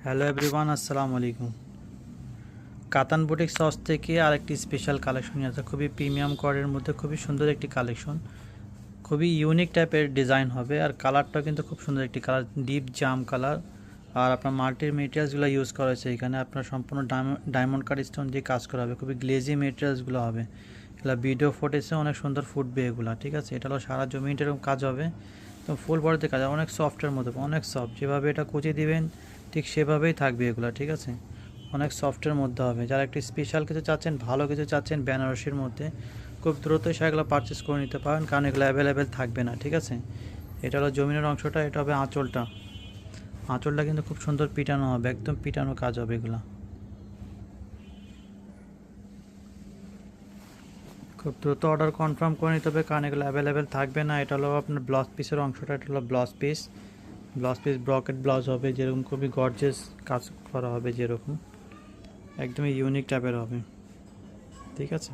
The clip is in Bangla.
হ্যালো এভরিওয়ান, আসসালামু আলাইকুম। কাতান বুটিক্স হাউস থেকে আরেকটি স্পেশাল কালেকশন নিয়ে আসা, খুবই প্রিমিয়াম কোয়ালিটির মধ্যে খুবই সুন্দর একটি কালেকশন, খুবই ইউনিক টাইপের ডিজাইন হবে। আর কালারটাও কিন্তু খুব সুন্দর একটি কালার, ডিপ জাম কালার। আর আপনার মাল্টি মেটেরিয়ালসগুলো ইউজ করা হয়েছে এখানে, আপনার সম্পূর্ণ ডায়মন্ড কাট স্টোন দিয়ে কাজ করা হবে, খুবই গ্লেজি মেটেরিয়ালসগুলো হবে। এগুলো ভিডিও ফুটেজে অনেক সুন্দর ফুটবে এগুলো, ঠিক আছে। এটা হলো সারা জমিটা এরকম কাজ হবে, তো ফুল বডিতে কাজ হবে, অনেক সফটের মধ্যে, অনেক সফট। যেভাবে এটা কুচি দিবেন ঠিক সেভাবেই থাকবে এগুলো, ঠিক আছে। অনেক সফটের মধ্যে হবে। যারা একটু স্পেশাল কিছু চাচ্ছেন, ভালো কিছু চাচ্ছেন বেনারসির মধ্যে, খুব দ্রুতই সেগুলো পারচেস করে নিতে পারেন, কারণ এগুলো অ্যাভেলেবেল থাকবে না, ঠিক আছে। এটা হলো জমিনের অংশটা, এটা হবে আঁচলটা। আঁচলটা কিন্তু খুব সুন্দর পিটানো হবে, একদম পিটানো কাজ হবে এগুলো। খুব দ্রুত অর্ডার কনফার্ম করে নিতে হবে, কারণ এগুলো অ্যাভেলেবেল থাকবে না। এটা হলো আপনার ব্লাউজ পিসের অংশটা, এটা হলো blouse piece. Blouse piece brocade blouse হবে, যেরকম খুবই গর্জিয়াস কাজ করা হবে, যেরকম একদমই ইউনিক টাইপের হবে, ঠিক আছে।